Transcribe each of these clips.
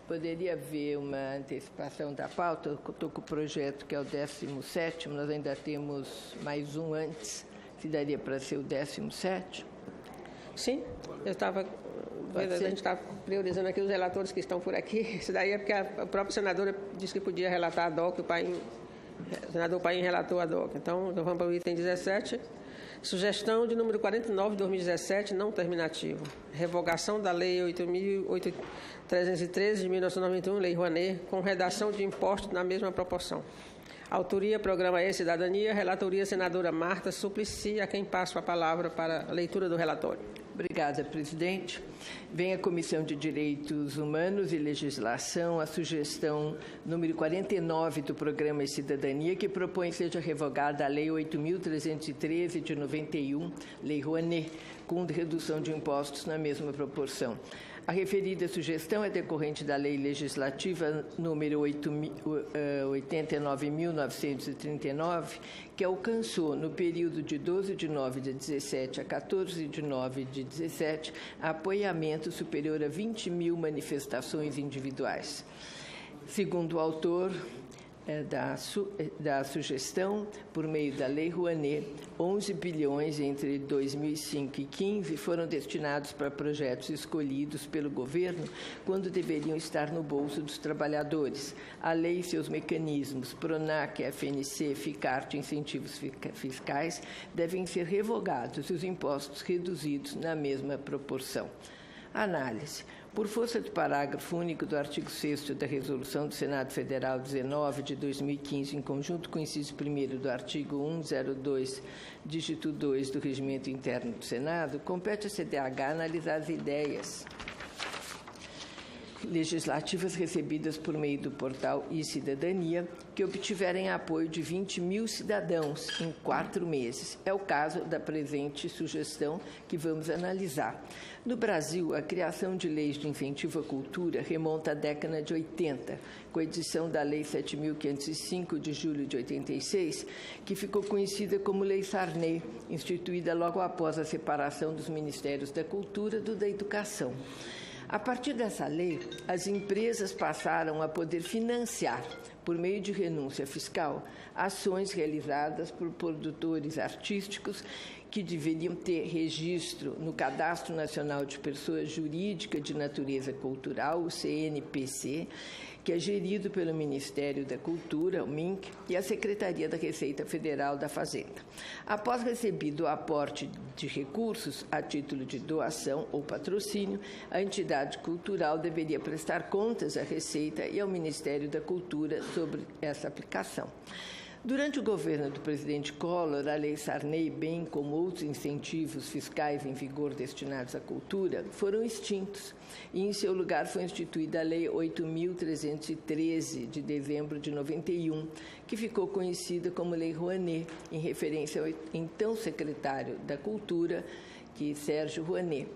Poderia haver uma antecipação da pauta? Eu estou com o projeto que é o 17º, nós ainda temos mais um antes. Se daria para ser o 17º? Sim, eu estava... A gente está priorizando aqui os relatores que estão por aqui. Isso daí é porque a própria senadora disse que podia relatar a DOC, o senador Paim relatou a DOC. Então, vamos para o item 17. Sugestão de número 49 de 2017, não terminativo. Revogação da Lei 8.313 de 1991, Lei Rouanet, com redação de impostos na mesma proporção. Autoria, Programa E Cidadania, relatoria, senadora Marta Suplicy, a quem passo a palavra para a leitura do relatório. Obrigada, presidente. Vem a Comissão de Direitos Humanos e Legislação a sugestão número 49 do Programa E Cidadania, que propõe seja revogada a Lei 8.313 de 91, Lei Rouanet, com redução de impostos na mesma proporção. A referida sugestão é decorrente da Lei Legislativa número 89.939, que alcançou, no período de 12 de nove de 17 a 14 de nove de 17, apoiamento superior a 20 mil manifestações individuais. Segundo o autor da sugestão, por meio da Lei Rouanet, 11 bilhões entre 2005 e 2015 foram destinados para projetos escolhidos pelo governo quando deveriam estar no bolso dos trabalhadores. A lei e seus mecanismos, PRONAC, FNC, FICART, incentivos fiscais, devem ser revogados e os impostos reduzidos na mesma proporção. Análise. Por força do parágrafo único do artigo 6º da Resolução do Senado Federal 19 de 2015, em conjunto com o inciso 1º do artigo 102, dígito 2 do Regimento Interno do Senado, compete à CDH analisar as ideias legislativas recebidas por meio do portal e-Cidadania, que obtiverem apoio de 20 mil cidadãos em 4 meses. É o caso da presente sugestão que vamos analisar. No Brasil, a criação de leis de incentivo à cultura remonta à década de 80, com a edição da Lei 7.505, de julho de 86, que ficou conhecida como Lei Sarney, instituída logo após a separação dos Ministérios da Cultura e do da Educação. A partir dessa lei, as empresas passaram a poder financiar, por meio de renúncia fiscal, ações realizadas por produtores artísticos que deveriam ter registro no Cadastro Nacional de Pessoas Jurídicas de Natureza Cultural, o CNPC, que é gerido pelo Ministério da Cultura, o MINC, e a Secretaria da Receita Federal da Fazenda. Após recebido o aporte de recursos a título de doação ou patrocínio, a entidade cultural deveria prestar contas à Receita e ao Ministério da Cultura sobre essa aplicação. Durante o governo do presidente Collor, a Lei Sarney, bem como outros incentivos fiscais em vigor destinados à cultura, foram extintos e, em seu lugar, foi instituída a Lei 8.313, de dezembro de 91, que ficou conhecida como Lei Rouanet, em referência ao então secretário da Cultura, Sérgio Rouanet.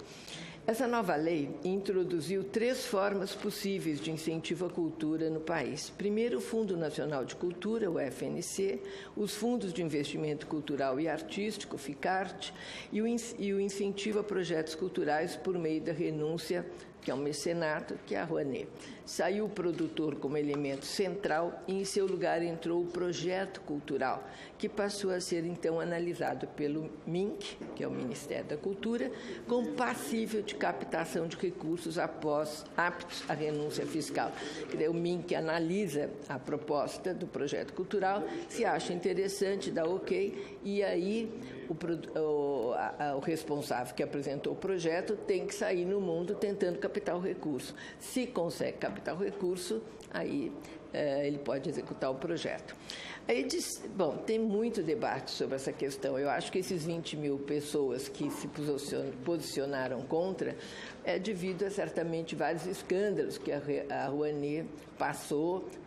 Essa nova lei introduziu 3 formas possíveis de incentivo à cultura no país. Primeiro, o Fundo Nacional de Cultura, o FNC, os Fundos de Investimento Cultural e Artístico, FICART, e o incentivo a projetos culturais por meio da renúncia, que é o mecenato, que é a Rouanet. Saiu o produtor como elemento central e, em seu lugar, entrou o projeto cultural, que passou a ser, então, analisado pelo MINC, que é o Ministério da Cultura, como passível de captação de recursos após aptos à renúncia fiscal. O MINC analisa a proposta do projeto cultural, se acha interessante, dá ok, e aí o responsável que apresentou o projeto tem que sair no mundo tentando captar o recurso. Se consegue captar o recurso, aí ele pode executar o projeto. Aí tem muito debate sobre essa questão. Eu acho que esses 20 mil pessoas que se posicionaram contra é devido a, certamente, vários escândalos que a Rouanet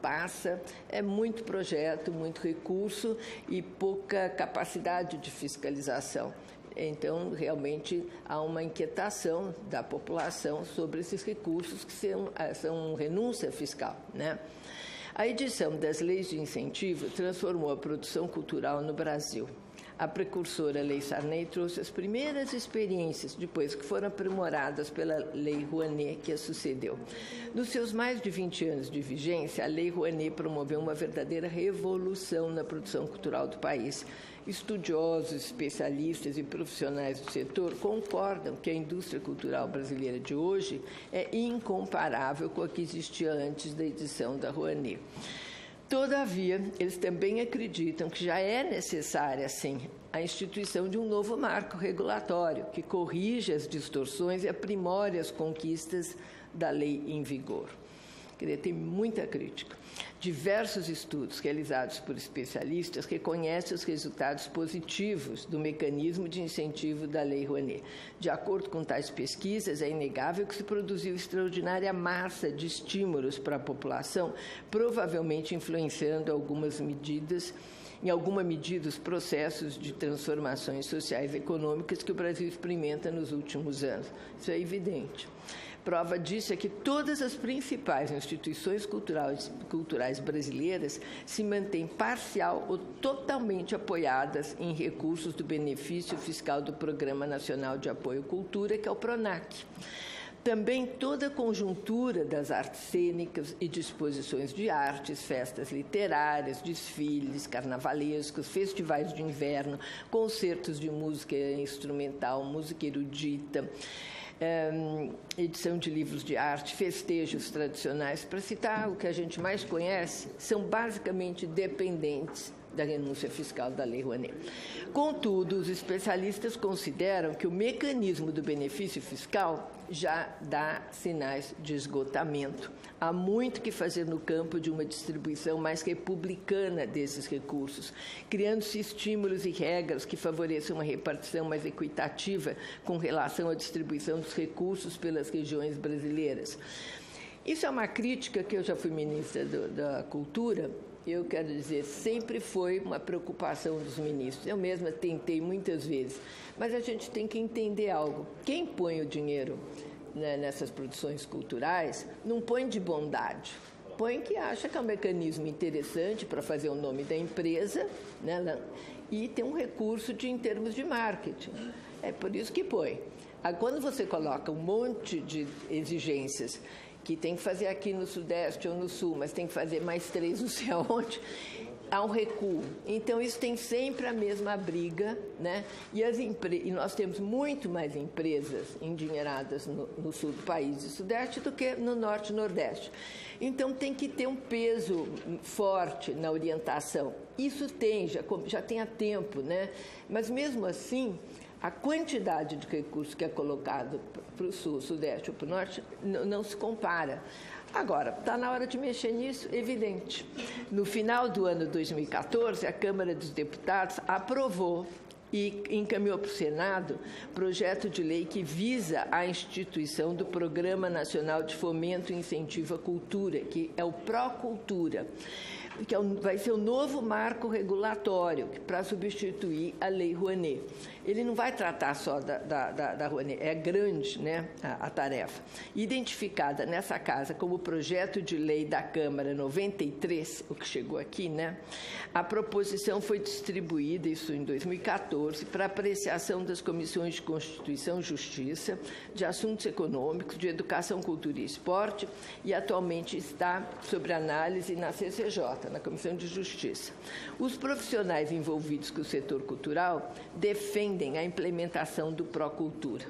passa. É muito projeto, muito recurso e pouca capacidade de fiscalização. Então, realmente, há uma inquietação da população sobre esses recursos que são renúncia fiscal, né? A edição das leis de incentivo transformou a produção cultural no Brasil. A precursora Lei Sarney trouxe as primeiras experiências, depois que foram aprimoradas pela Lei Rouanet, que a sucedeu. Nos seus mais de 20 anos de vigência, a Lei Rouanet promoveu uma verdadeira revolução na produção cultural do país. Estudiosos, especialistas e profissionais do setor concordam que a indústria cultural brasileira de hoje é incomparável com a que existia antes da edição da Rouanet. Todavia, eles também acreditam que já é necessária, sim, a instituição de um novo marco regulatório que corrija as distorções e aprimore as conquistas da lei em vigor. Tem muita crítica. Diversos estudos realizados por especialistas reconhecem os resultados positivos do mecanismo de incentivo da Lei Rouanet. De acordo com tais pesquisas, é inegável que se produziu extraordinária massa de estímulos para a população, provavelmente influenciando em alguma medida, os processos de transformações sociais e econômicas que o Brasil experimenta nos últimos anos. Isso é evidente. Prova disso é que todas as principais instituições culturais brasileiras se mantêm parcial ou totalmente apoiadas em recursos do benefício fiscal do Programa Nacional de Apoio à Cultura, que é o PRONAC. Também toda a conjuntura das artes cênicas e de exposições de artes, festas literárias, desfiles carnavalescos, festivais de inverno, concertos de música instrumental, música erudita, edição de livros de arte, festejos tradicionais, para citar o que a gente mais conhece, são basicamente dependentes da renúncia fiscal da Lei Rouanet. Contudo, os especialistas consideram que o mecanismo do benefício fiscal já dá sinais de esgotamento. Há muito que fazer no campo de uma distribuição mais republicana desses recursos, criando-se estímulos e regras que favoreçam uma repartição mais equitativa com relação à distribuição dos recursos pelas regiões brasileiras. Isso é uma crítica que eu já fui ministra da Cultura. Eu quero dizer, sempre foi uma preocupação dos ministros. Eu mesma tentei muitas vezes. Mas a gente tem que entender algo. Quem põe o dinheiro, né, nessas produções culturais não põe de bondade. Põe que acha que é um mecanismo interessante para fazer o nome da empresa, né, e tem um recurso em termos de marketing. É por isso que põe. Quando você coloca um monte de exigências que tem que fazer aqui no Sudeste ou no Sul, mas tem que fazer mais 3 não sei aonde, há um recuo. Então, isso tem sempre a mesma briga, né? E nós temos muito mais empresas endinheiradas no sul do país e Sudeste do que no Norte e Nordeste. Então, tem que ter um peso forte na orientação. Isso tem, já tem há tempo, né? Mas, mesmo assim, a quantidade de recursos que é colocado para o Sul, Sudeste ou para o Norte não se compara. Agora, está na hora de mexer nisso, evidente. No final do ano 2014, a Câmara dos Deputados aprovou e encaminhou para o Senado projeto de lei que visa a instituição do Programa Nacional de Fomento e Incentivo à Cultura, que é o Procultura, que vai ser o novo marco regulatório para substituir a Lei Rouanet. Ele não vai tratar só da Rouanet, é grande, né, a tarefa. Identificada nessa casa como projeto de lei da Câmara 93, o que chegou aqui, né, a proposição foi distribuída, isso em 2014, para apreciação das comissões de Constituição e Justiça, de Assuntos Econômicos, de Educação, Cultura e Esporte, e atualmente está sob análise na CCJ, na Comissão de Justiça. Os profissionais envolvidos com o setor cultural defendem a implementação do Procultura.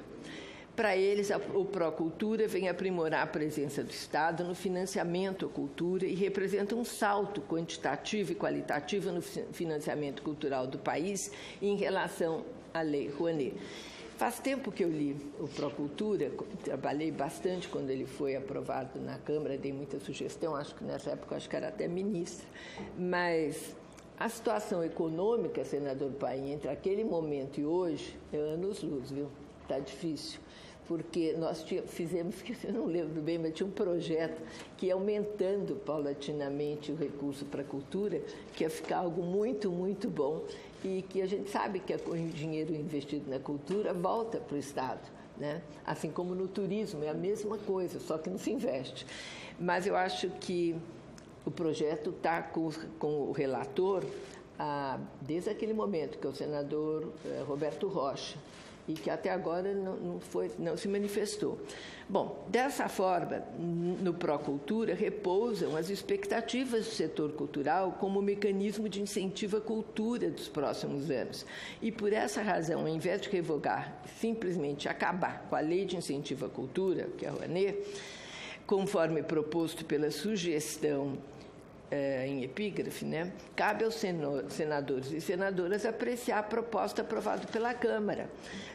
Para eles, o Procultura vem aprimorar a presença do Estado no financiamento à cultura e representa um salto quantitativo e qualitativo no financiamento cultural do país em relação à Lei Rouanet. Faz tempo que eu li o Procultura, trabalhei bastante quando ele foi aprovado na Câmara, dei muita sugestão, acho que nessa época que era até ministra, mas a situação econômica, senador Paim, entre aquele momento e hoje, é anos-luz, viu? Está difícil, porque nós fizemos, eu não lembro bem, mas tinha um projeto que ia aumentando paulatinamente o recurso para a cultura, que ia ficar algo muito, muito bom, e que a gente sabe que o dinheiro investido na cultura volta para o Estado, né? Assim como no turismo, é a mesma coisa, só que não se investe. Mas eu acho que o projeto está com o relator desde aquele momento, que é o senador Roberto Rocha, e que até agora não se manifestou. Bom, dessa forma, no Procultura repousam as expectativas do setor cultural como mecanismo de incentivo à cultura dos próximos anos. E por essa razão, ao invés de revogar, simplesmente acabar com a Lei de Incentivo à Cultura, que é a Rouanet, conforme proposto pela sugestão em epígrafe, né, cabe aos senadores e senadoras apreciar a proposta aprovada pela Câmara,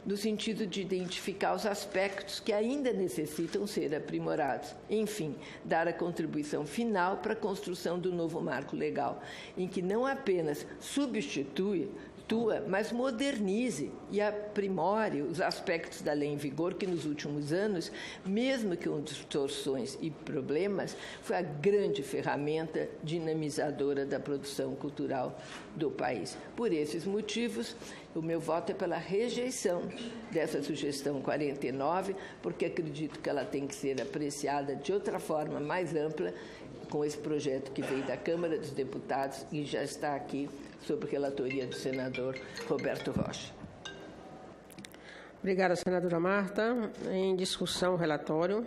no sentido de identificar os aspectos que ainda necessitam ser aprimorados. Enfim, dar a contribuição final para a construção do novo marco legal, em que não apenas substitui, mas modernize e aprimore os aspectos da lei em vigor que, nos últimos anos, mesmo com distorções e problemas, foi a grande ferramenta dinamizadora da produção cultural do país. Por esses motivos, o meu voto é pela rejeição dessa sugestão 49, porque acredito que ela tem que ser apreciada de outra forma mais ampla, com esse projeto que veio da Câmara dos Deputados e já está aqui sob relatoria do senador Roberto Rocha. Obrigada, senadora Marta. Em discussão, o relatório.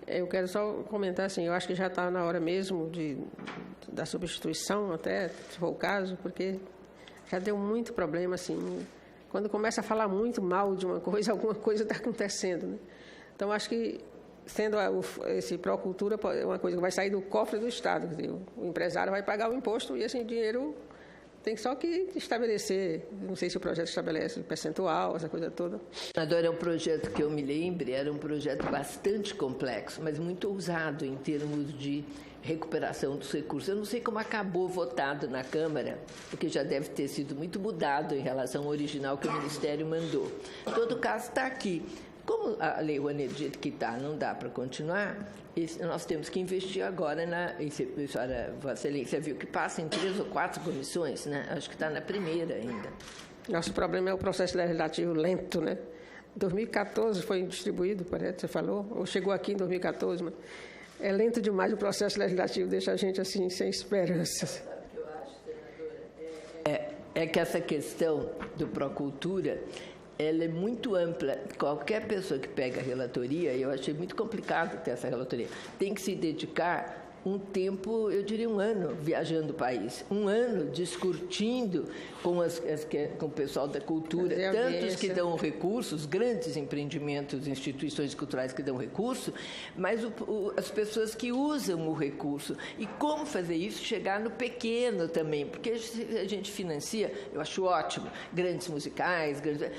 Eu quero só comentar assim, eu acho que já está na hora mesmo da substituição, até, se for o caso, porque já deu muito problema, assim. Quando começa a falar muito mal de uma coisa, alguma coisa está acontecendo, né? Então, acho que sendo esse Procultura uma coisa que vai sair do cofre do Estado. Quer dizer, o empresário vai pagar o imposto e esse dinheiro tem só que estabelecer, não sei se o projeto estabelece percentual, essa coisa toda. Senador, é um projeto que eu me lembre, era um projeto bastante complexo, mas muito ousado em termos de recuperação dos recursos. Eu não sei como acabou votado na Câmara, porque já deve ter sido muito mudado em relação ao original que o Ministério mandou. Em todo caso, está aqui. Como a Lei Rouanet do jeito que está não dá para continuar, nós temos que investir agora Vossa Excelência viu que passa em 3 ou 4 comissões, né? Acho que está na primeira ainda. Nosso problema é o processo legislativo lento, né? 2014 foi distribuído, parece que você falou, ou chegou aqui em 2014, mas é lento demais o processo legislativo, deixa a gente assim sem esperança. Sabe o que eu acho, senadora? É que essa questão do Procultura, ela é muito ampla. Qualquer pessoa que pega a relatoria, eu achei muito complicado ter essa relatoria, tem que se dedicar um tempo, eu diria 1 ano, viajando o país. 1 ano discutindo com o pessoal da cultura, tantos que dão recursos, grandes empreendimentos, instituições culturais que dão recurso, mas as pessoas que usam o recurso. E como fazer isso chegar no pequeno também, porque a gente financia, eu acho ótimo, grandes musicais, grandes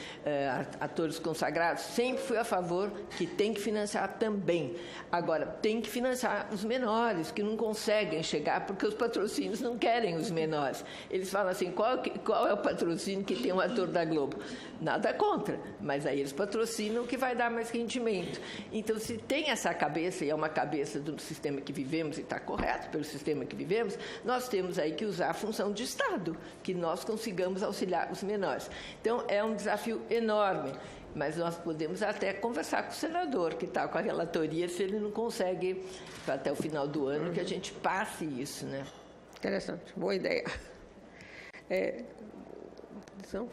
atores consagrados, sempre fui a favor que tem que financiar também. Agora, tem que financiar os menores, que não conseguem chegar, porque os patrocínios não querem os menores. Eles falam assim, qual é o patrocínio que tem um ator da Globo? Nada contra, mas aí eles patrocinam o que vai dar mais rendimento. Então, se tem essa cabeça, e é uma cabeça do sistema que vivemos, e está correto pelo sistema que vivemos, nós temos aí que usar a função de Estado, que nós consigamos auxiliar os menores. Então, é um desafio enorme. Mas nós podemos até conversar com o senador, que está com a relatoria, se ele não consegue, até o final do ano, que a gente passe isso, né? Interessante, boa ideia. Então,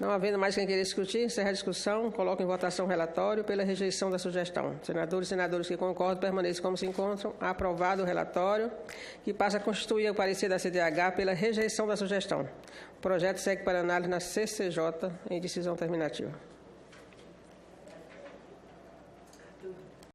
não havendo mais quem queira discutir, encerra a discussão, coloco em votação o relatório pela rejeição da sugestão. Senadores e senadoras que concordam, permaneçam como se encontram. Aprovado o relatório, que passa a constituir o parecer da CDH pela rejeição da sugestão. O projeto segue para análise na CCJ em decisão terminativa.